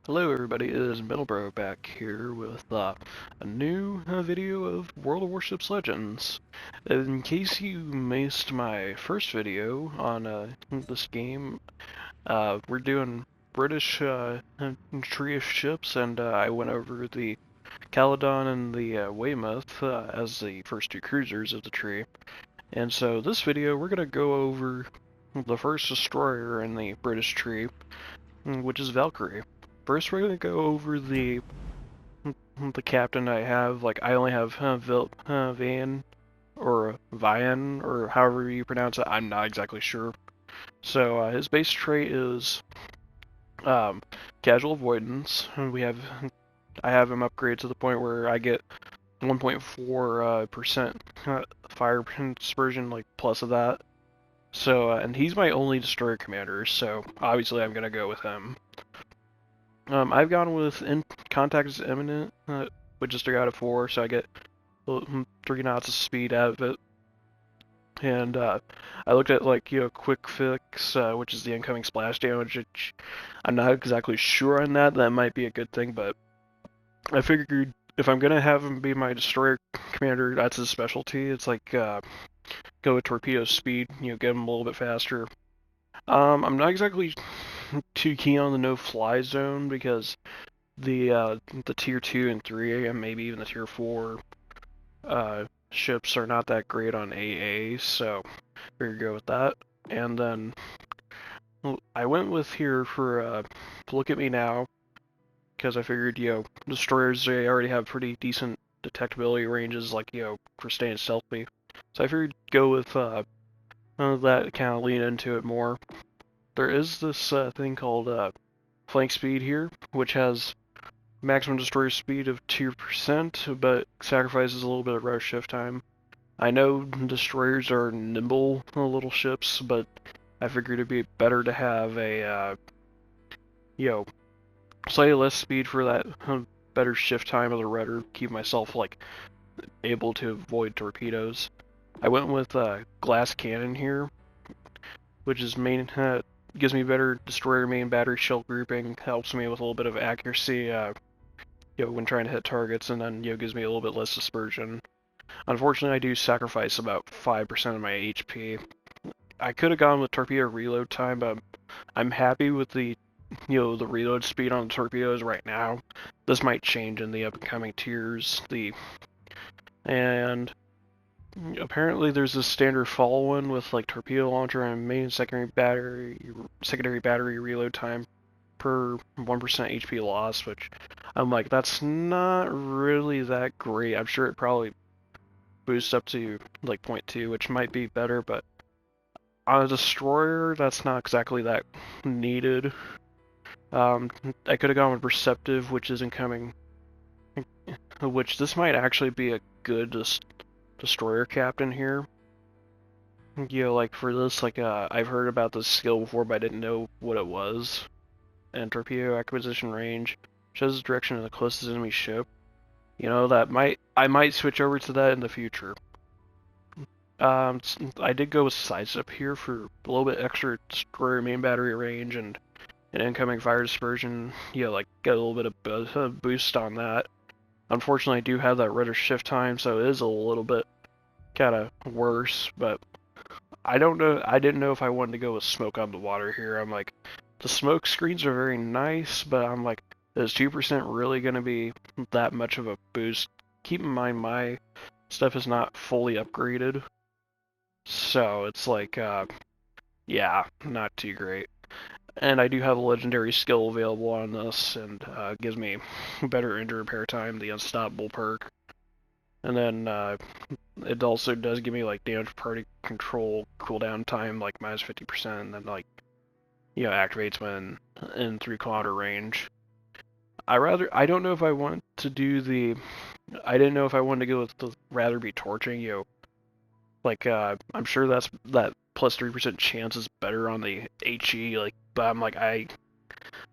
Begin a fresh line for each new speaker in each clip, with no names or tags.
Hello everybody, it is Middlebro back here with a new video of World of Warships Legends. In case you missed my first video on this game, we're doing British tree of ships, and I went over the Caledon and the Weymouth as the first two cruisers of the tree. And so this video we're going to go over the first destroyer in the British tree, which is Valkyrie. First, we're gonna go over the captain I have. Like, I only have Van or Vian or however you pronounce it. I'm not exactly sure. So his base trait is casual avoidance. And I have him upgraded to the point where I get 1.4% fire dispersion, like plus of that. So and he's my only destroyer commander. So obviously I'm gonna go with him. I've gone with in contact is imminent, with just 3 out of 4, so I get 3 knots of speed out of it. And I looked at quick fix, which is the incoming splash damage. Which I'm not exactly sure on that. That might be a good thing, but I figured if I'm gonna have him be my destroyer commander, that's his specialty. It's like go with torpedo speed, get him a little bit faster. I'm not exactly too keen on the no-fly zone because the tier 2 and 3 and maybe even the tier 4 ships are not that great on AA, so we're gonna go with that. And then I went with here for Look at Me Now because I figured, destroyers, they already have pretty decent detectability ranges, like, for staying stealthy. So I figured go with that, kind of lean into it more. There is this thing called flank speed here, which has maximum destroyer speed of 2%, but sacrifices a little bit of row shift time. I know destroyers are nimble little ships, but I figured it'd be better to have a, slightly less speed for that better shift time of the rudder, keep myself, able to avoid torpedoes. I went with glass cannon here, which is gives me better destroyer main battery shell grouping, helps me with a little bit of accuracy, when trying to hit targets, and then, gives me a little bit less dispersion. Unfortunately, I do sacrifice about 5% of my HP. I could have gone with torpedo reload time, but I'm happy with the reload speed on the torpedoes right now. This might change in the upcoming tiers. And apparently there's a standard fall one with torpedo launcher and main secondary battery reload time per 1% HP loss, which I'm like, that's not really that great. I'm sure it probably boosts up to 0.2, which might be better, but on a destroyer, that's not exactly that needed. I could have gone with Perceptive, which is incoming, which this might actually be a good destroyer captain here. For this, I've heard about this skill before, but I didn't know what it was. And torpedo acquisition range shows the direction of the closest enemy ship. I might switch over to that in the future. I did go with sidestep here for a little bit extra destroyer main battery range and an incoming fire dispersion. Get a little bit of boost on that. Unfortunately, I do have that rudder shift time, so it is a little bit kind of worse, but I don't know. I didn't know if I wanted to go with smoke on the water here. I'm like, the smoke screens are very nice, but I'm like, is 2% really going to be that much of a boost? Keep in mind, my stuff is not fully upgraded, so it's yeah, not too great. And I do have a legendary skill available on this, and gives me better engine repair time, the Unstoppable perk. And then it also does give me damage party control cooldown time, minus 50%, and then activates when in 3 km range. I don't know if I want to do I didn't know if I wanted to go with the rather be torching, I'm sure that plus 3% chance is better on the HE, but I'm I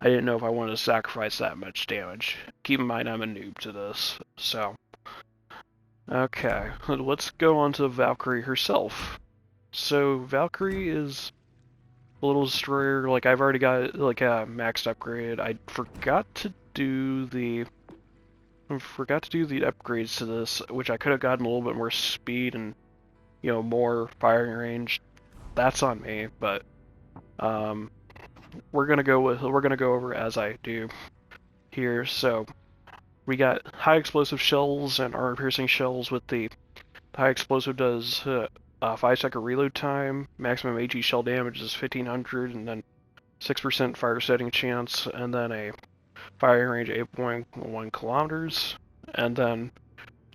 didn't know if I wanted to sacrifice that much damage. Keep in mind I'm a noob to this, so. Okay, let's go on to Valkyrie herself. So Valkyrie is a little destroyer. Like I've already got like a maxed upgrade. I forgot to do the upgrades to this, which I could have gotten a little bit more speed and more firing range. That's on me, but we're gonna go over as I do here. So we got high explosive shells and armor-piercing shells. With the high explosive does 5-second reload time, maximum HE shell damage is 1500, and then 6% fire setting chance, and then a firing range of 8.1 kilometers. And then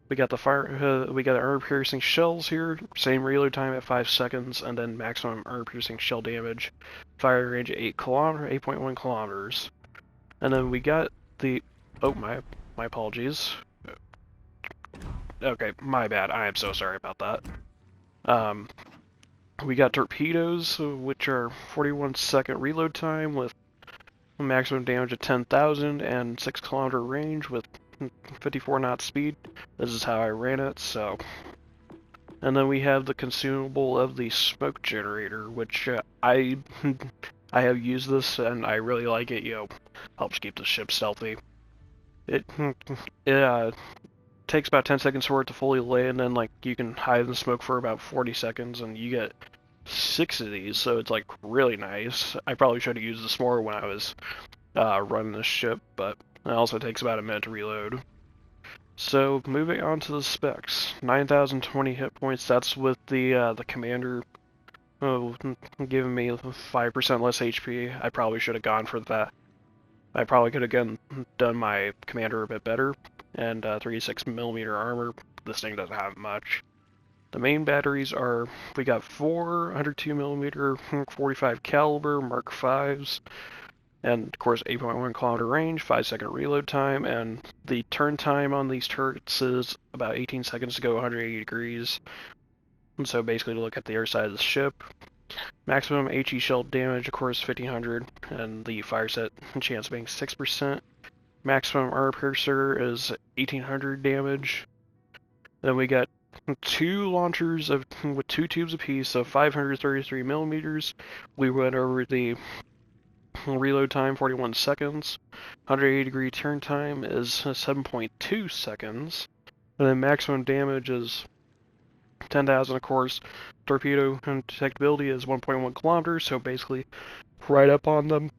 we got the armor-piercing shells here, same reload time at 5 seconds, and then maximum armor-piercing shell damage, firing range of 8.1 kilometers. And then we got the my apologies. Okay, my bad. I am so sorry about that. We got torpedoes, which are 41-second reload time with maximum damage of 10,000 and 6-kilometer range with 54 knot speed. This is how I ran it, so. And then we have the consumable of the smoke generator, which I have used this and I really like it. Helps keep the ship stealthy. It takes about 10 seconds for it to fully land, and like you can hide in the smoke for about 40 seconds, and you get 6 of these, so it's like really nice. I probably should have used this more when I was running this ship, but it also takes about a minute to reload. So moving on to the specs, 9,020 hit points. That's with the commander giving me 5% less HP. I probably should have gone for that. I probably could have done my commander a bit better. And 36mm armor. This thing doesn't have much. The main batteries are, we got 4 102mm 45 caliber Mark 5s, and of course 8.1 kilometer range, 5-second reload time, and the turn time on these turrets is about 18 seconds to go 180 degrees. And so basically to look at the other side of the ship. Maximum HE shell damage, of course, 1500, and the fire set chance being 6%. Maximum armor piercer is 1800 damage. Then we got 2 launchers with 2 tubes apiece of 533mm. We went over the reload time, 41 seconds. 180 degree turn time is 7.2 seconds. And then maximum damage is 10,000, of course. Torpedo detectability is 1.1 kilometers, so basically right up on them.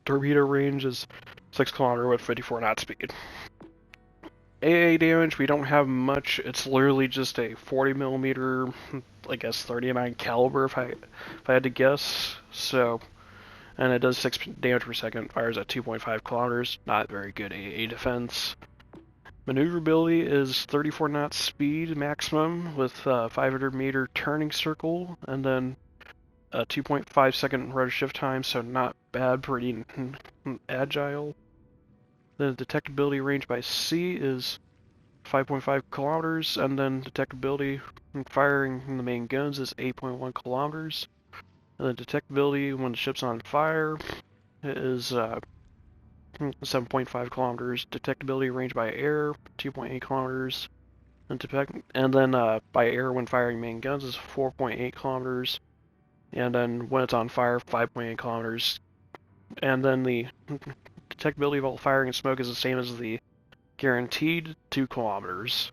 Torpedo range is 6 kilometers with 54 knot speed. AA damage, we don't have much. It's literally just a 40mm, I guess 39 caliber if I had to guess. So, and it does 6 damage per second, fires at 2.5 kilometers. Not very good AA defense. Maneuverability is 34 knot speed maximum with 500-meter turning circle, and then a 2.5 second rudder shift time, so not bad, pretty agile. The detectability range by sea is 5.5 kilometers, and then detectability and firing from the main guns is 8.1 kilometers. And the detectability when the ship's on fire is 7.5 kilometers. Detectability range by air, 2.8 kilometers. And then by air when firing main guns is 4.8 kilometers. And then when it's on fire, 5.8 kilometers. And then the detectability of all firing and smoke is the same as the guaranteed 2 kilometers.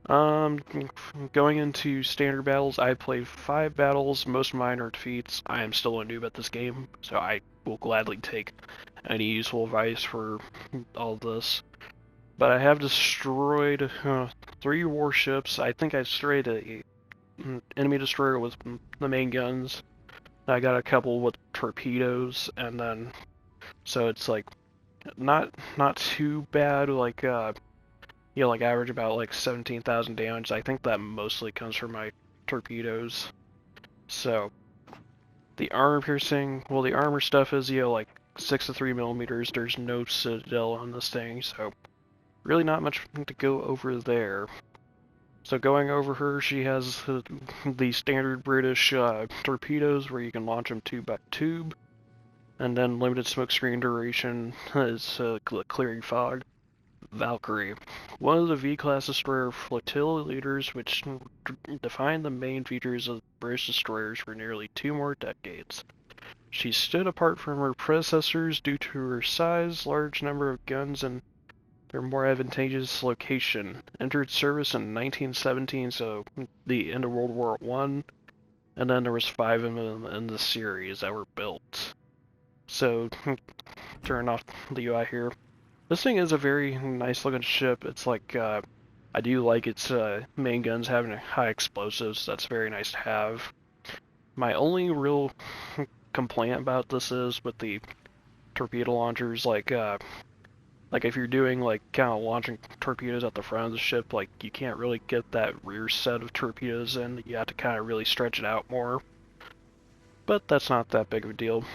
Going into standard battles, I played 5 battles. Most of mine are defeats. I am still a noob at this game, so I will gladly take any useful advice for all this. But I have destroyed 3 warships. I think I destroyed a enemy destroyer with the main guns. I got a couple with torpedoes, and then so it's like not too bad. Like like average about like 17,000 damage. I think that mostly comes from my torpedoes. So the armor piercing, well, the armor stuff is like 6 to 3mm. There's no citadel on this thing, so really not much to go over there. So going over her, she has the standard British torpedoes where you can launch them tube by tube, and then limited smokescreen duration is clearing fog. Valkyrie, one of the V-class destroyer flotilla leaders, which defined the main features of British destroyers for nearly 2 more decades. She stood apart from her predecessors due to her size, large number of guns, and their more advantageous location. Entered service in 1917, so the end of World War I, and then there was 5 of them in the series that were built. So, turn off the UI here. This thing is a very nice looking ship. It's like, I do like its main guns having high explosives. That's very nice to have. My only real complaint about this is with the torpedo launchers, like if you're doing like kind of launching torpedoes at the front of the ship, like you can't really get that rear set of torpedoes in. You have to kind of really stretch it out more. But that's not that big of a deal.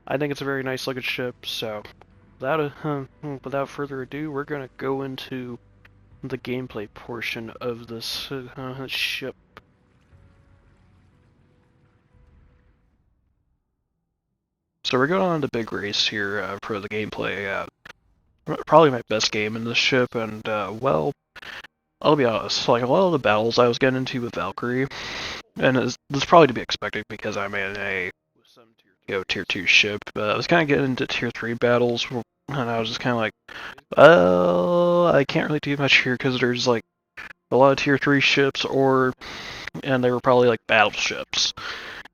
I think it's a very nice looking ship, so without further ado, we're gonna go into the gameplay portion of this ship. So we're going on the big race here for the gameplay. Probably my best game in this ship, and well, I'll be honest, like a lot of the battles I was getting into with Valkyrie, and this is probably to be expected because I'm in a tier 2 ship. I was kind of getting into tier 3 battles, and I was just kind of like, well, I can't really do much here because there's like a lot of tier 3 ships, and they were probably like battleships,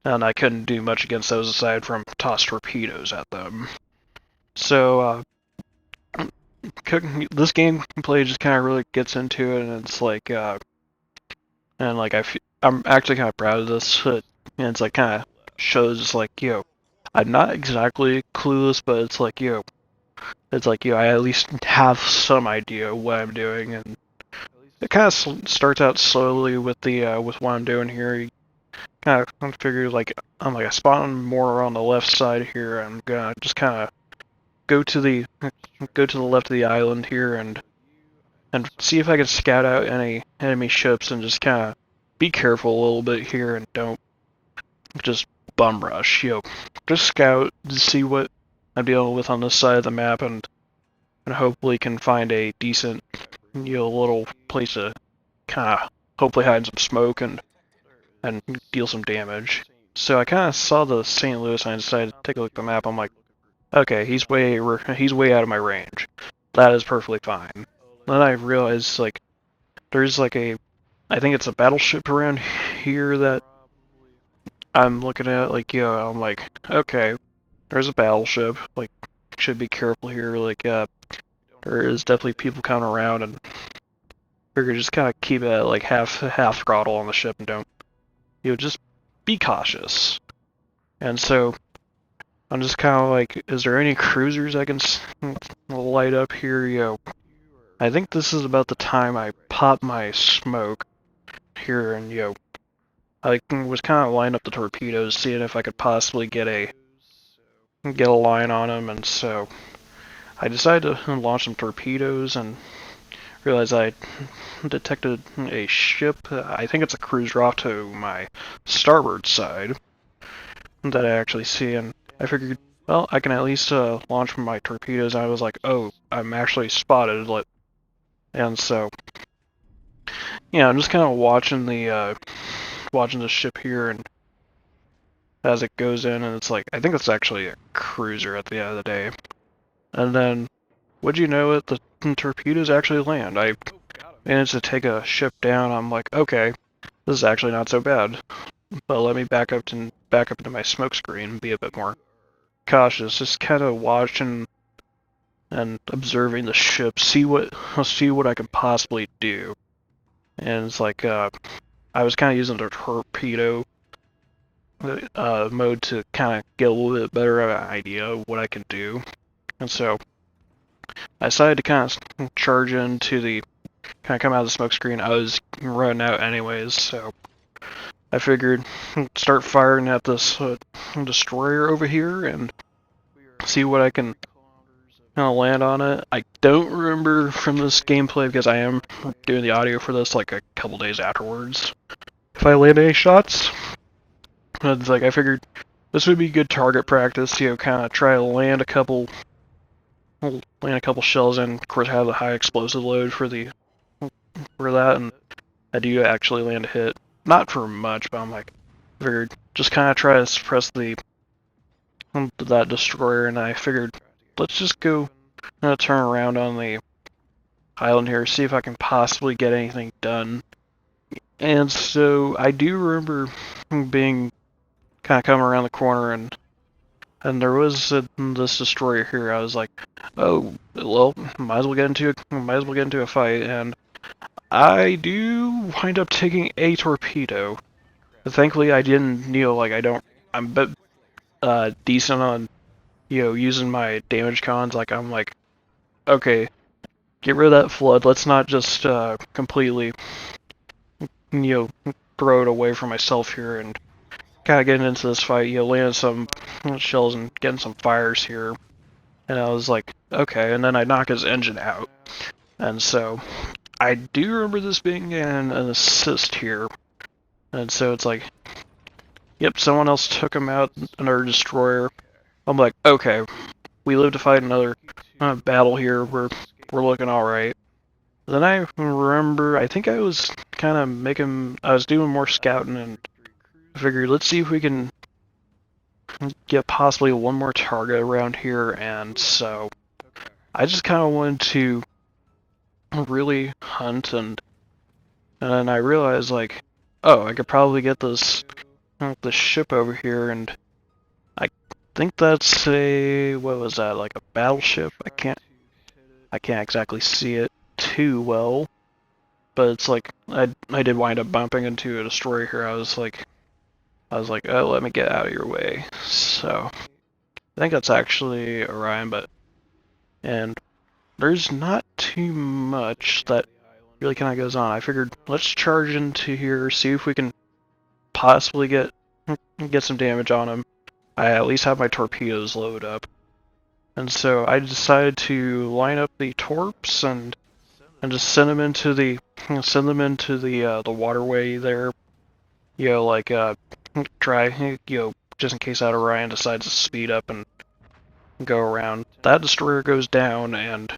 and I couldn't do much against those aside from toss torpedoes at them. So this gameplay just kind of really gets into it, and it's like, and like I'm actually kind of proud of this, and it's like kind of shows like, I'm not exactly clueless, but it's like, I at least have some idea what I'm doing, and it kind of starts out slowly with the with what I'm doing here. You kind of figure like I spawn more on the left side here. I'm gonna just kind of go to the left of the island here and see if I can scout out any enemy ships and just kind of be careful a little bit here and don't just bum rush. Just scout to see what I'm dealing with on this side of the map and hopefully can find a decent little place to kind of hopefully hide some smoke and deal some damage. So I kind of saw the St. Louis and I decided to take a look at the map. I'm like, okay, he's way out of my range. That is perfectly fine. Then I realized like there's like I think it's a battleship around here that I'm looking at. Like, I'm like, okay, there's a battleship. Like, should be careful here. Like, there is definitely people coming around, and figure just kind of keep it at like half throttle on the ship and don't, just be cautious. And so I'm just kind of like, is there any cruisers I can light up here? I think this is about the time I pop my smoke here, and I was kind of lining up the torpedoes, seeing if I could possibly get a line on them, and so I decided to launch some torpedoes and realized I detected a ship. I think it's a cruiser off to my starboard side that I actually see, and I figured, well, I can at least launch my torpedoes. And I was like, oh, I'm actually spotted. And so, I'm just kind of watching the ship here, and as it goes in, and it's like, I think it's actually a cruiser at the end of the day. And then, would you know it, the torpedoes actually land. I managed to take a ship down. I'm like, okay, this is actually not so bad. But let me back up into my smoke screen and be a bit more cautious. Just kind of watching and observing the ship, see what I can possibly do. And it's like, I was kind of using the torpedo mode to kind of get a little bit better of an idea of what I can do. And so I decided to kind of charge into the, kind of come out of the smoke screen. I was running out anyways, so I figured start firing at this destroyer over here and see what I can kind of land on it. I don't remember from this gameplay because I am doing the audio for this like a couple days afterwards if I land any shots. It's like I figured this would be good target practice, kind of try to land a couple shells and of course have the high explosive load for that, and I do actually land a hit. Not for much, but I'm like, figured just kind of try to suppress the that destroyer, and I figured, let's just go turn around on the island here, see if I can possibly get anything done. And so I do remember being kind of coming around the corner, and there was this destroyer here. I was like, oh well, might as well get into a fight, and I do wind up taking a torpedo. Thankfully, I didn't, like I'm decent on, using my damage cons. Like I'm like, okay, get rid of that flood. Let's not just completely, throw it away from myself here and kind of getting into this fight. Landing some shells and getting some fires here. And I was like, okay. And then I knock his engine out. And so I do remember this being an assist here. And so it's like, yep, someone else took him out, another destroyer. I'm like, okay, we live to fight another battle here. We're looking all right. Then I remember, I think I was kind of I was doing more scouting, and I figured, let's see if we can get possibly one more target around here. And so I just kind of wanted to really hunt, and then I realized, like, oh, I could probably get this ship over here, and I think that's what was that, like a battleship? I can't exactly see it too well, but it's like I did wind up bumping into a destroyer here. I was like, oh, let me get out of your way. So I think that's actually Orion, and there's not too much that really kind of goes on. I figured, let's charge into here, see if we can possibly get some damage on him. I at least have my torpedoes loaded up. And so I decided to line up the torps and just send them into the the waterway there. Try just in case that Orion decides to speed up and go around. That destroyer goes down, and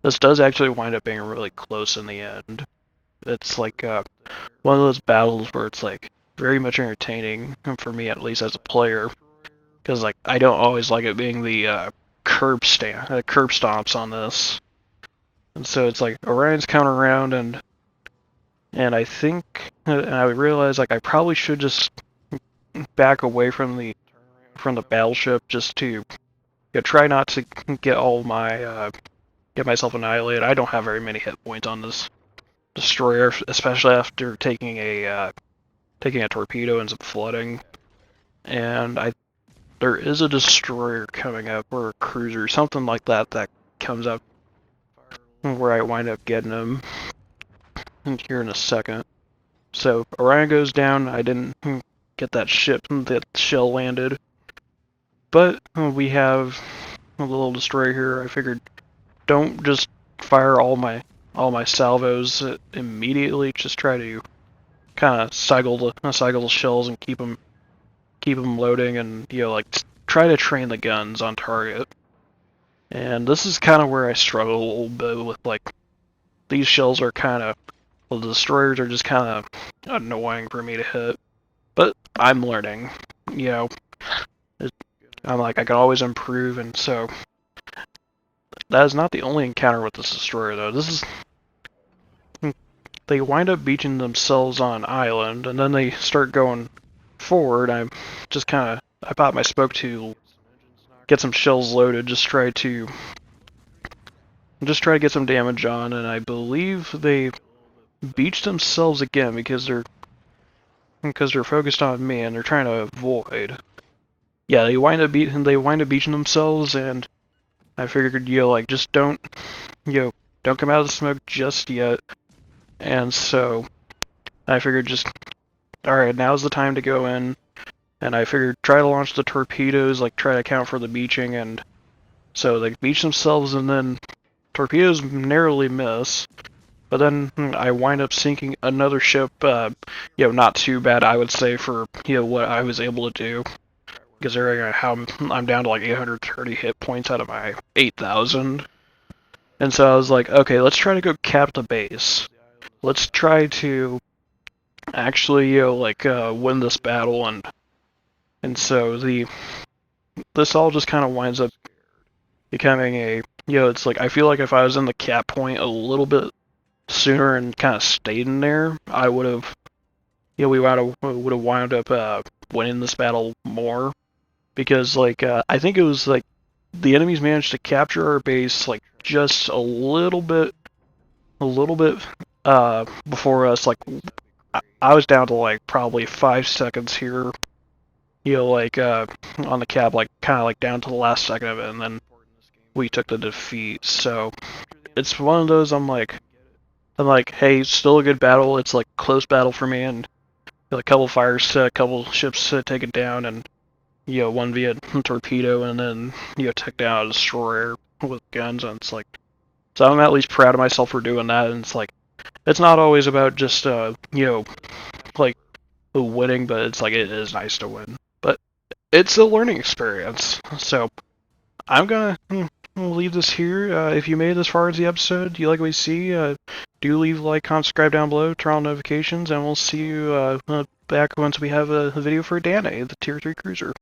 this does actually wind up being really close in the end. It's like one of those battles where it's like very much entertaining for me, at least as a player, because like I don't always like it being the curb stomps on this, and so it's like Orion's coming around, and I think and I would realize like I probably should just back away from the battleship just to try not to get all my get myself annihilated. I don't have very many hit points on this destroyer, especially after taking a torpedo and some flooding. And there is a destroyer coming up, or a cruiser, something like that, that comes up where I wind up getting him here in a second. So Orion goes down. I didn't get that shell landed, but we have a little destroyer here. I figured, don't just fire all my salvos immediately. Just try to kind of cycle the shells and keep them loading, and like try to train the guns on target. And this is kind of where I struggle a little bit with, like, these shells are kind of, well, the destroyers are just kind of annoying for me to hit, but I'm learning. I'm like, I can always improve, and so that is not the only encounter with this destroyer, though. They wind up beaching themselves on an island, and then they start going forward. I popped my spoke to get some shells loaded, just try to get some damage on, and I believe they beached themselves again because they're focused on me and they're trying to avoid. Yeah, they wind up beaching themselves, and I figured, like, just don't come out of the smoke just yet. And so I figured, just, alright, now's the time to go in. And I figured, try to launch the torpedoes, like, try to account for the beaching, and so they beach themselves, and then torpedoes narrowly miss. But then I wind up sinking another ship, not too bad, I would say, for, what I was able to do. Because I'm down to like 830 hit points out of my 8,000. And so I was like, okay, let's try to go cap the base. Let's try to actually, win this battle, and so the this all just kind of winds up becoming it's like I feel like if I was in the cap point a little bit sooner and kind of stayed in there, I would have, we would have wound up winning this battle more because like I think it was like the enemies managed to capture our base like just a little bit before us. Like I was down to like probably 5 seconds here, like on the cap, like kind of like down to the last second of it, and then we took the defeat. So it's one of those. I'm like, hey, still a good battle. It's like close battle for me, and a couple fires, a couple ships taken down, and one via torpedo, and then took down a destroyer with guns, and it's like, so I'm at least proud of myself for doing that. And it's like, it's not always about just like winning, but it's like it is nice to win. But it's a learning experience. So I'm gonna leave this here. If you made it as far as the episode, do you like what you see? Do leave a like, comment, subscribe down below, turn on notifications, and we'll see you back once we have a video for Danae, the Tier 3 cruiser.